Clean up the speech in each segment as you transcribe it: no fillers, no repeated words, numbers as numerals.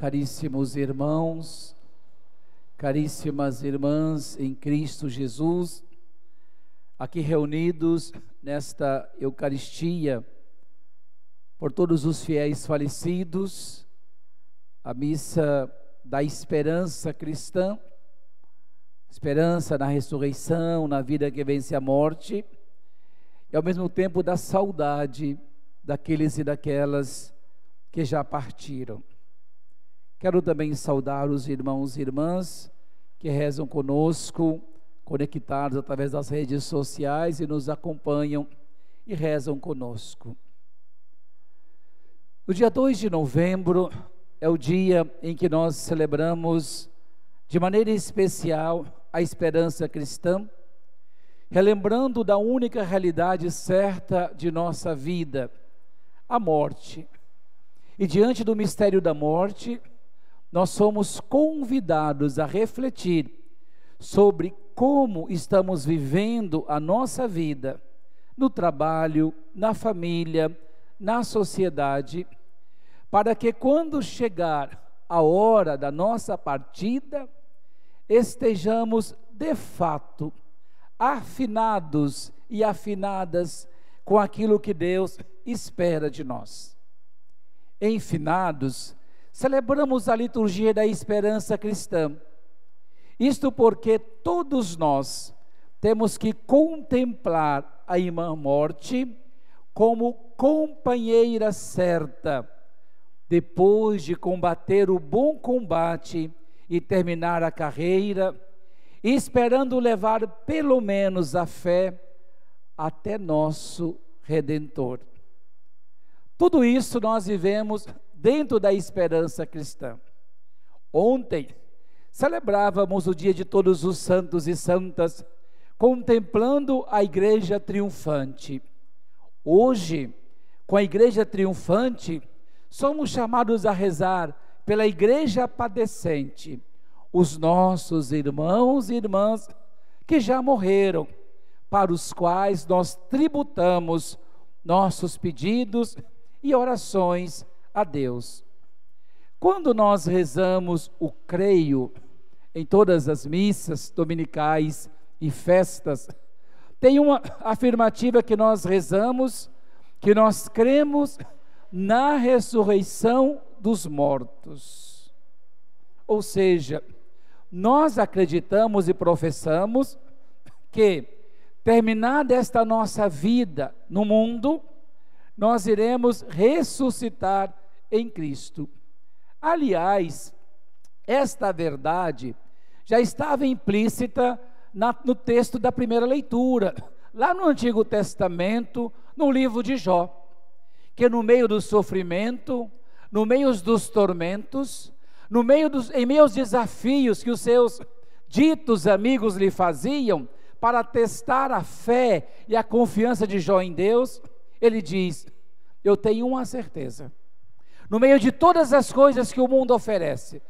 caríssimos irmãos, caríssimas irmãs em Cristo Jesus, aqui reunidos nesta Eucaristia, por todos os fiéis falecidos, a missa da esperança cristã, esperança na ressurreição, na vida que vence a morte, e ao mesmo tempo da saudade daqueles e daquelas que já partiram. Quero também saudar os irmãos e irmãs que rezam conosco, conectados através das redes sociais e nos acompanham e rezam conosco. No dia 2 de novembro é o dia em que nós celebramos de maneira especial a esperança cristã, relembrando da única realidade certa de nossa vida, a morte. E diante do mistério da morte, nós somos convidados a refletir sobre como estamos vivendo a nossa vida, no trabalho, na família, na sociedade, para que quando chegar a hora da nossa partida, estejamos de fato afinados e afinadas com aquilo que Deus espera de nós. Em finados, celebramos a liturgia da esperança cristã. Isto porque todos nós temos que contemplar a irmã morte como companheira certa, depois de combater o bom combate e terminar a carreira, esperando levar pelo menos a fé até nosso Redentor. Tudo isso nós vivemos dentro da esperança cristã. Ontem celebrávamos o dia de todos os santos e santas, contemplando a igreja triunfante. Hoje, com a igreja triunfante, somos chamados a rezar pela igreja padecente, os nossos irmãos e irmãs que já morreram, para os quais nós tributamos nossos pedidos e orações a Deus. Quando nós rezamos o creio em todas as missas dominicais e festas, tem uma afirmativa que nós rezamos, que nós cremos na ressurreição dos mortos. Ou seja, nós acreditamos e professamos que, terminada esta nossa vida no mundo, nós iremos ressuscitar em Cristo. Aliás, esta verdade já estava implícita no texto da primeira leitura, lá no Antigo Testamento, no livro de Jó, que no meio do sofrimento, no meio dos tormentos, em meio aos desafios que os seus ditos amigos lhe faziam, para testar a fé e a confiança de Jó em Deus, ele diz: eu tenho uma certeza, no meio de todas as coisas que o mundo oferece,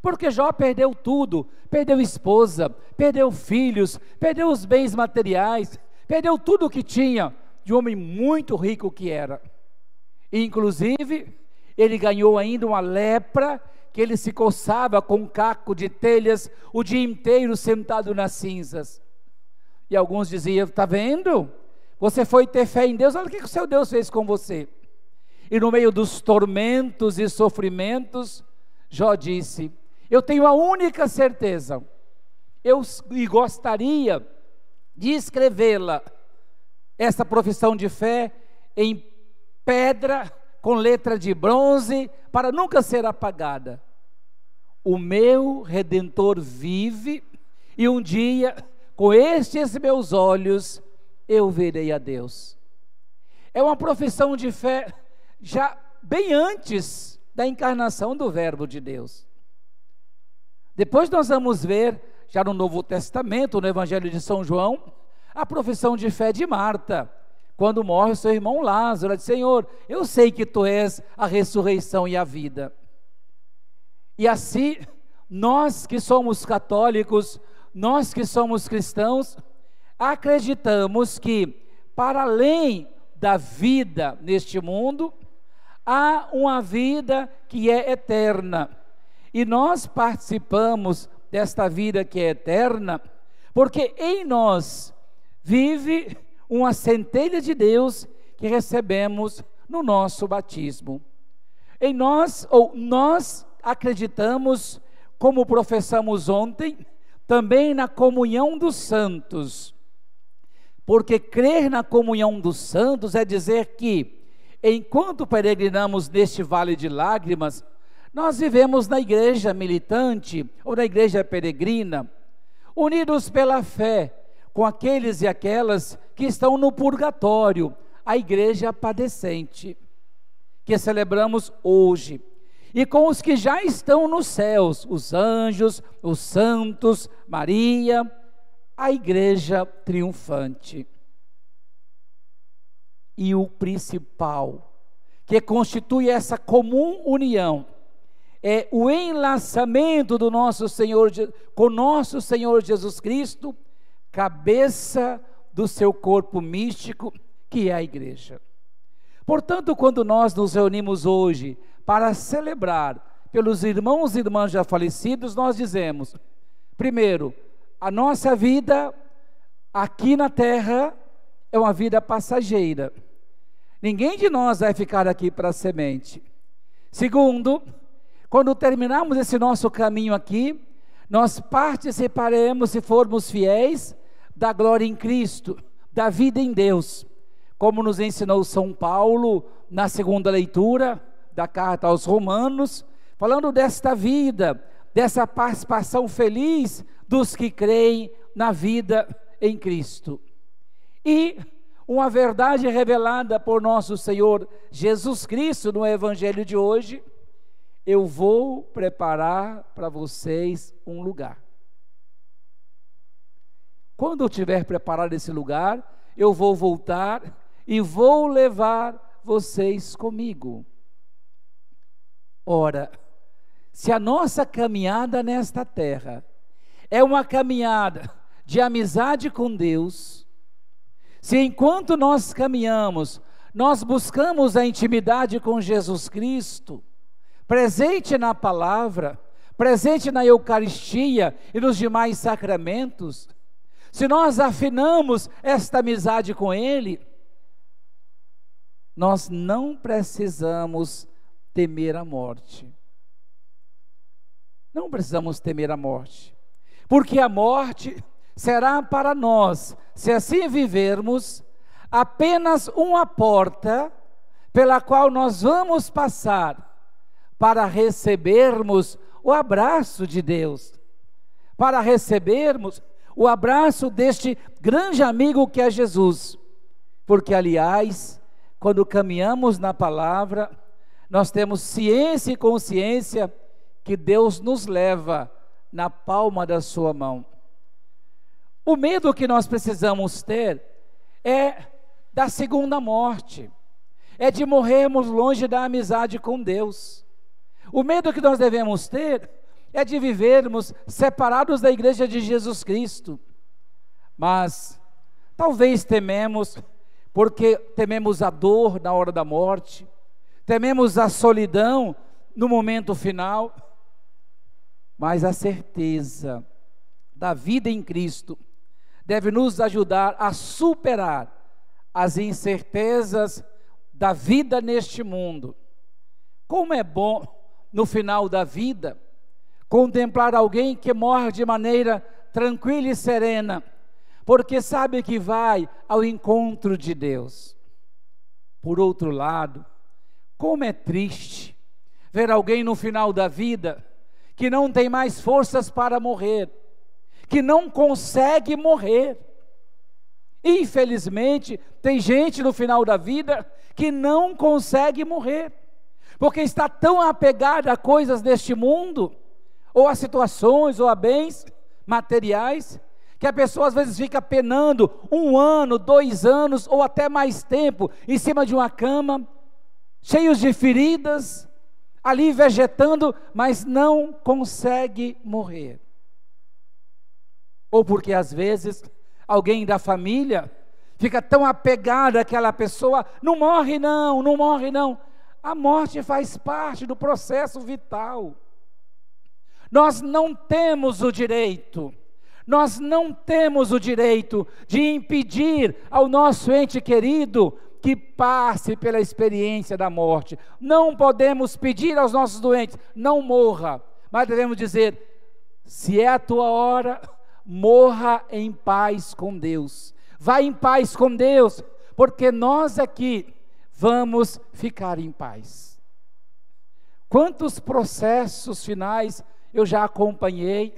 porque Jó perdeu tudo, perdeu esposa, perdeu filhos, perdeu os bens materiais, perdeu tudo o que tinha, de um homem muito rico que era. Inclusive, ele ganhou ainda uma lepra, que ele se coçava com um caco de telhas o dia inteiro sentado nas cinzas. E alguns diziam: está vendo? Você foi ter fé em Deus, olha o que o seu Deus fez com você. E no meio dos tormentos e sofrimentos, Jó disse: eu tenho a única certeza, e gostaria de escrevê-la, essa profissão de fé, em pedra, com letra de bronze, para nunca ser apagada. O meu Redentor vive, e um dia, com estes meus olhos, eu verei a Deus. É uma profissão de fé já bem antes da encarnação do Verbo de Deus. Depois nós vamos ver, já no Novo Testamento, no Evangelho de São João, a profissão de fé de Marta, quando morre o seu irmão Lázaro. Ela diz: Senhor, eu sei que Tu és a ressurreição e a vida. E assim, nós que somos católicos, nós que somos cristãos, acreditamos que, para além da vida neste mundo, há uma vida que é eterna, E nós participamos desta vida que é eterna, porque em nós vive uma centelha de Deus que recebemos no nosso batismo. Em nós, ou nós acreditamos, como professamos ontem, também na comunhão dos santos. Porque crer na comunhão dos santos é dizer que, enquanto peregrinamos neste vale de lágrimas, nós vivemos na igreja militante ou na igreja peregrina, unidos pela fé com aqueles e aquelas que estão no purgatório, a igreja padecente, que celebramos hoje, e com os que já estão nos céus, os anjos, os santos, Maria, a igreja triunfante. E o principal, que constitui essa comum união, é o enlaçamento do nosso Senhor, com nosso Senhor Jesus Cristo, cabeça do seu corpo místico, que é a igreja. Portanto, quando nós nos reunimos hoje para celebrar pelos irmãos e irmãs já falecidos, nós dizemos, primeiro, a nossa vida aqui na terra é uma vida passageira. Ninguém de nós vai ficar aqui para semente. Segundo, quando terminarmos esse nosso caminho aqui, nós participaremos, se formos fiéis, da glória em Cristo, da vida em Deus, como nos ensinou São Paulo na segunda leitura da carta aos Romanos, falando desta vida, dessa participação feliz dos que creem na vida em Cristo. E uma verdade revelada por nosso Senhor Jesus Cristo no Evangelho de hoje: eu vou preparar para vocês um lugar. Quando eu tiver preparado esse lugar, eu vou voltar e vou levar vocês comigo. Ora, se a nossa caminhada nesta terra é uma caminhada de amizade com Deus, se enquanto nós caminhamos, nós buscamos a intimidade com Jesus Cristo, presente na palavra, presente na Eucaristia e nos demais sacramentos, se nós afinamos esta amizade com Ele, nós não precisamos temer a morte. Não precisamos temer a morte, porque a morte será para nós, se assim vivermos, apenas uma porta pela qual nós vamos passar para recebermos o abraço de Deus, para recebermos o abraço deste grande amigo que é Jesus. Porque, aliás, quando caminhamos na palavra, nós temos ciência e consciência que Deus nos leva na palma da sua mão. O medo que nós precisamos ter é da segunda morte, é de morrermos longe da amizade com Deus. O medo que nós devemos ter é de vivermos separados da igreja de Jesus Cristo. Mas talvez tememos, porque tememos a dor na hora da morte, tememos a solidão no momento final, mas a certeza da vida em Cristo deve nos ajudar a superar as incertezas da vida neste mundo. Como é bom, no final da vida, contemplar alguém que morre de maneira tranquila e serena, porque sabe que vai ao encontro de Deus. Por outro lado, como é triste ver alguém no final da vida que não tem mais forças para morrer, que não consegue morrer. Infelizmente, tem gente no final da vida que não consegue morrer, porque está tão apegada a coisas deste mundo, ou a situações, ou a bens materiais, que a pessoa às vezes fica penando 1 ano, 2 anos, ou até mais tempo, em cima de uma cama, cheios de feridas, ali vegetando, mas não consegue morrer. Ou porque às vezes alguém da família fica tão apegado àquela pessoa, não morre não, não morre não. A morte faz parte do processo vital. Nós não temos o direito de impedir ao nosso ente querido que passe pela experiência da morte. Não podemos pedir aos nossos doentes, não morra, mas devemos dizer, se é a tua hora, morra em paz com Deus. Vá em paz com Deus, porque nós aqui vamos ficar em paz. Quantos processos finais eu já acompanhei,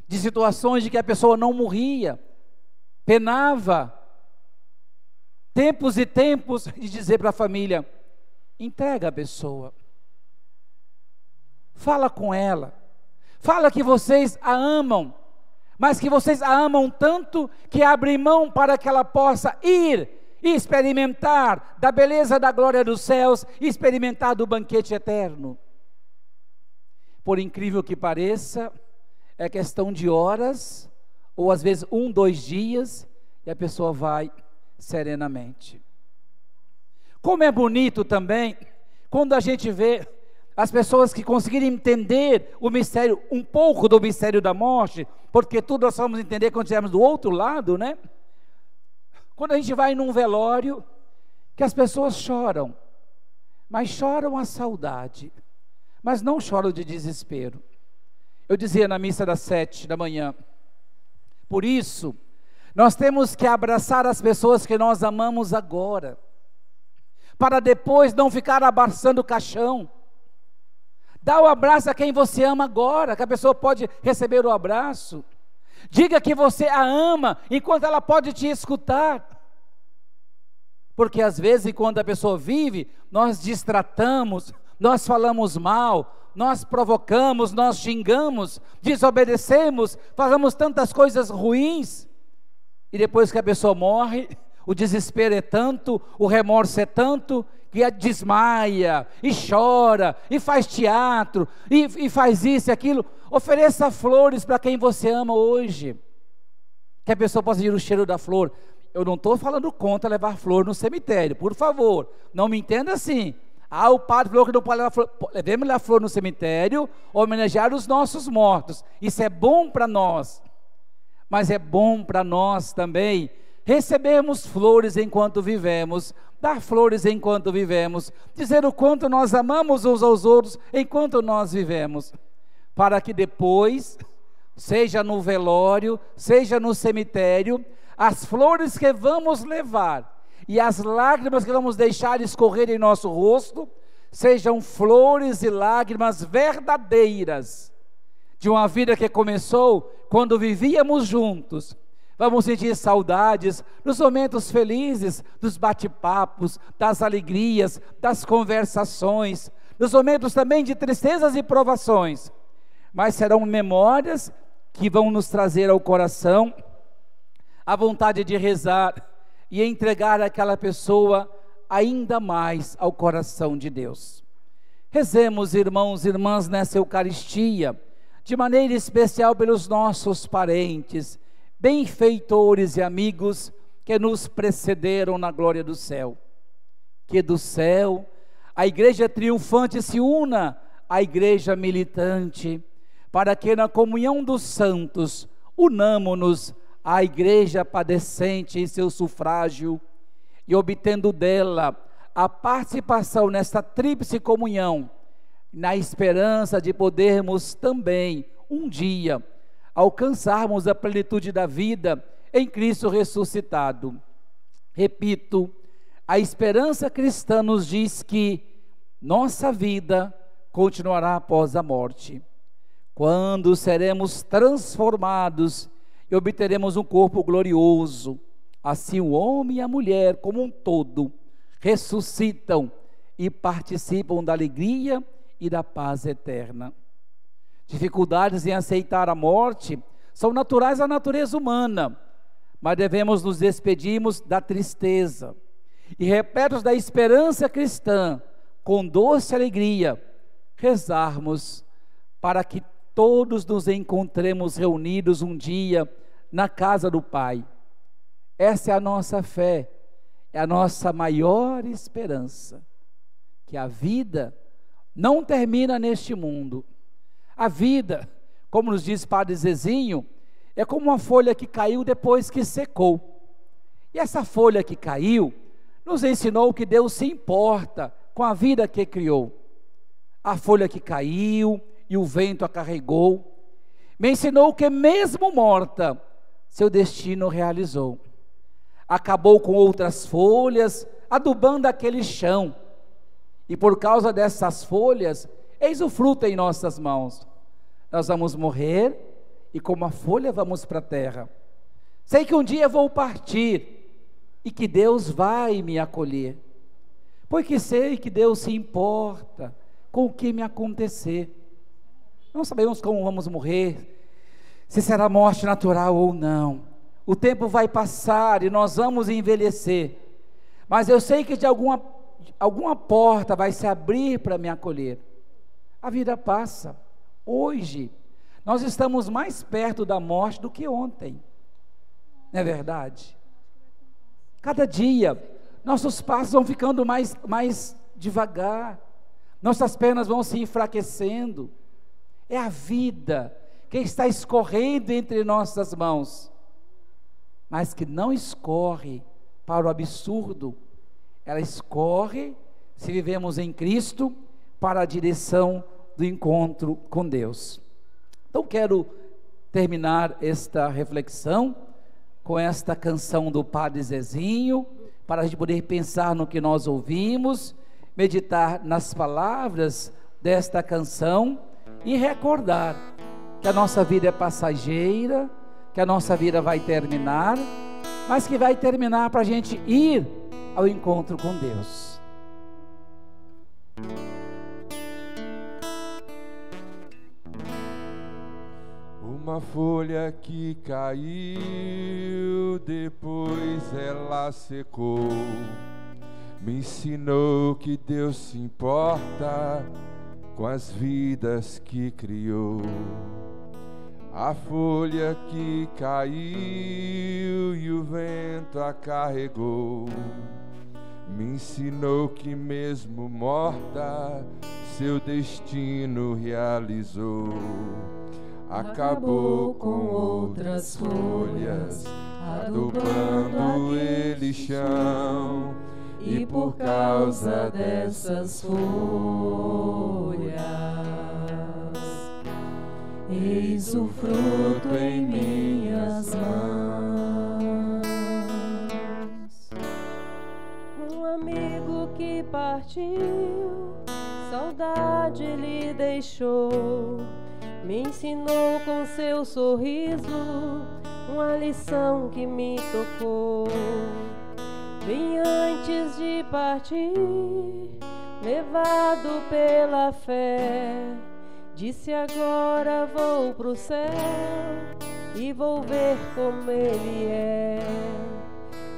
de situações de que a pessoa não morria, penava, tempos e tempos de dizer para a família, entrega a pessoa, fala com ela, fala que vocês a amam, mas que vocês a amam tanto que abrem mão para que ela possa ir e experimentar da beleza da glória dos céus, e experimentar do banquete eterno. Por incrível que pareça, é questão de horas, ou às vezes 1, 2 dias, e a pessoa vai serenamente. Como é bonito também, quando a gente vê as pessoas que conseguirem entender o mistério, um pouco do mistério da morte, porque tudo nós vamos entender quando estivermos do outro lado, né? Quando a gente vai num velório, que as pessoas choram, mas choram a saudade, mas não choram de desespero. Eu dizia na missa das 7 da manhã, por isso, nós temos que abraçar as pessoas que nós amamos agora, para depois não ficar abraçando o caixão. Dá o abraço a quem você ama agora, que a pessoa pode receber o abraço. Diga que você a ama, enquanto ela pode te escutar. Porque às vezes, enquanto a pessoa vive, nós distratamos, nós falamos mal, nós provocamos, nós xingamos, desobedecemos, fazemos tantas coisas ruins, e depois que a pessoa morre, o desespero é tanto, o remorso é tanto, que desmaia, e chora, e faz teatro, e faz isso e aquilo. Ofereça flores para quem você ama hoje, que a pessoa possa sentir o cheiro da flor. Eu não estou falando contra levar flor no cemitério, por favor, não me entenda assim. O padre falou que não pode levar flor. Levemos a flor no cemitério, homenagear os nossos mortos. Isso é bom para nós, mas é bom para nós também recebermos flores enquanto vivemos, dar flores enquanto vivemos, dizer o quanto nós amamos uns aos outros enquanto nós vivemos, para que depois, seja no velório, seja no cemitério, as flores que vamos levar e as lágrimas que vamos deixar escorrer em nosso rosto, sejam flores e lágrimas verdadeiras, de uma vida que começou quando vivíamos juntos. Vamos sentir saudades dos momentos felizes, dos bate-papos, das alegrias, das conversações, dos momentos também de tristezas e provações, mas serão memórias que vão nos trazer ao coração a vontade de rezar e entregar aquela pessoa ainda mais ao coração de Deus. Rezemos, irmãos e irmãs, nessa Eucaristia, de maneira especial pelos nossos parentes, benfeitores e amigos que nos precederam na glória do céu. Que do céu a igreja triunfante se una à igreja militante, para que na comunhão dos santos unamo-nos à igreja padecente em seu sufrágio, e obtendo dela a participação nesta tríplice comunhão, na esperança de podermos também um dia alcançarmos a plenitude da vida em Cristo ressuscitado. Repito, a esperança cristã nos diz que nossa vida continuará após a morte, quando seremos transformados e obteremos um corpo glorioso. Assim o homem e a mulher como um todo ressuscitam e participam da alegria e da paz eterna. Dificuldades em aceitar a morte são naturais à natureza humana, mas devemos nos despedirmos da tristeza e, repletos da esperança cristã, com doce alegria, rezarmos para que todos nos encontremos reunidos um dia na casa do Pai. Essa é a nossa fé, é a nossa maior esperança, que a vida não termina neste mundo. A vida, como nos diz Padre Zezinho, é como uma folha que caiu depois que secou. E essa folha que caiu nos ensinou que Deus se importa com a vida que criou. A folha que caiu e o vento a carregou, me ensinou que mesmo morta, seu destino realizou. Acabou com outras folhas, adubando aquele chão. E por causa dessas folhas, eis o fruto em nossas mãos. Nós vamos morrer e como a folha vamos para a terra. Sei que um dia vou partir e que Deus vai me acolher. Porque sei que Deus se importa com o que me acontecer. Não sabemos como vamos morrer, se será morte natural ou não. O tempo vai passar e nós vamos envelhecer. Mas eu sei que de alguma porta vai se abrir para me acolher. A vida passa. Hoje, nós estamos mais perto da morte do que ontem. Não é verdade? Cada dia, nossos passos vão ficando mais devagar. Nossas pernas vão se enfraquecendo. É a vida que está escorrendo entre nossas mãos, mas que não escorre para o absurdo. Ela escorre, se vivemos em Cristo, para a direção do encontro com Deus. Então quero terminar esta reflexão com esta canção do Padre Zezinho, para a gente poder pensar no que nós ouvimos, meditar nas palavras desta canção e recordar que a nossa vida é passageira, que a nossa vida vai terminar, mas que vai terminar para a gente ir ao encontro com Deus. Uma folha que caiu, depois ela secou, me ensinou que Deus se importa com as vidas que criou. A folha que caiu e o vento a carregou, me ensinou que mesmo morta, seu destino realizou. Acabou com outras folhas, adubando ele chão, e por causa dessas folhas, eis o fruto em minhas mãos. Um amigo que partiu, saudade lhe deixou, me ensinou com seu sorriso uma lição que me tocou. Bem antes de partir, levado pela fé, disse: agora vou pro céu e vou ver como ele é.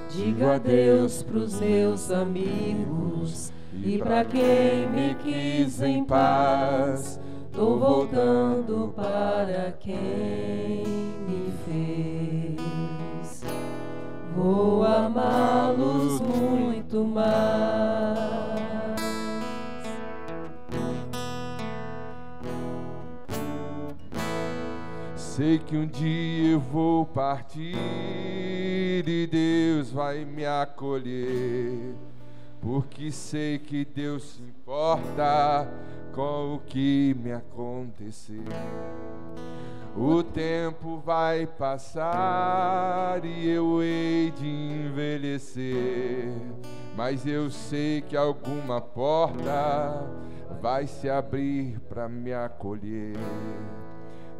Digo adeus pros meus amigos e pra quem me quis em paz. Tô voltando para quem me fez. Vou amá-los muito mais. Sei que um dia eu vou partir e Deus vai me acolher, porque sei que Deus se importa com o que me acontecer. O tempo vai passar e eu hei de envelhecer, mas eu sei que alguma porta vai se abrir para me acolher.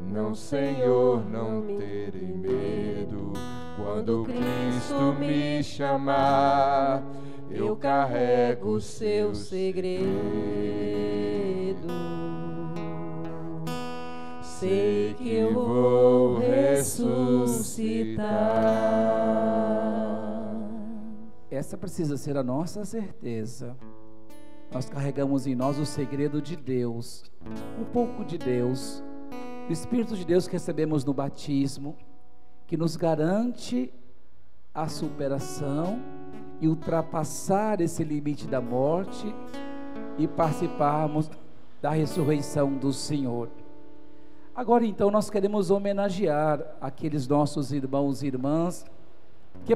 Não, Senhor, não terei medo, quando Cristo me chamar, eu carrego o seu segredo. Sei que eu vou ressuscitar. Essa precisa ser a nossa certeza. Nós carregamos em nós o segredo de Deus, um pouco de Deus, o Espírito de Deus que recebemos no batismo, que nos garante a superação e ultrapassar esse limite da morte e participarmos da ressurreição do Senhor. Agora então nós queremos homenagear aqueles nossos irmãos e irmãs que